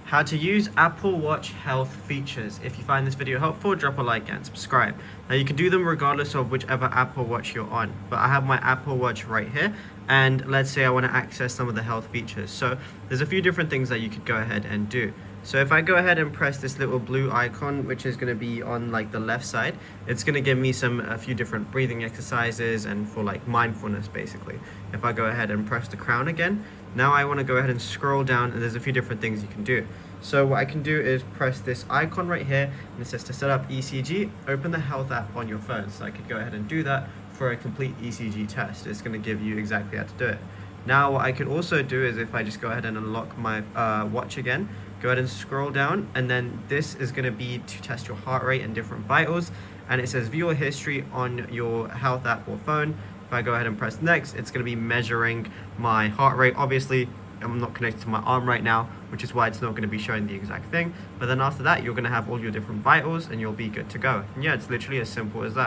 how to use Apple Watch health features. If you find this video helpful, drop a like and subscribe. Now you can do them regardless of whichever Apple Watch you're on, but I have my Apple Watch right here, and let's say I want to access some of the health features. So there's a few different things that you could go ahead and do. So if I go ahead and press this little blue icon, which is going to be on like the left side, it's going to give me a few different breathing exercises and for like mindfulness basically. If I go ahead and press the crown again, now I want to go ahead and scroll down, and there's a few different things you can do. So what I can do is press this icon right here, and it says to set up ECG, open the health app on your phone. So I could go ahead and do that for a complete ECG test. It's going to give you exactly how to do it. Now what I could also do is if I just go ahead and unlock my watch again, go ahead and scroll down, and then this is going to be to test your heart rate and different vitals, and it says view your history on your health app or phone. If I go ahead and press next, it's going to be measuring my heart rate. Obviously I'm not connected to my arm right now, which is why it's not going to be showing the exact thing, but then after that you're going to have all your different vitals and you'll be good to go. And yeah, it's literally as simple as that.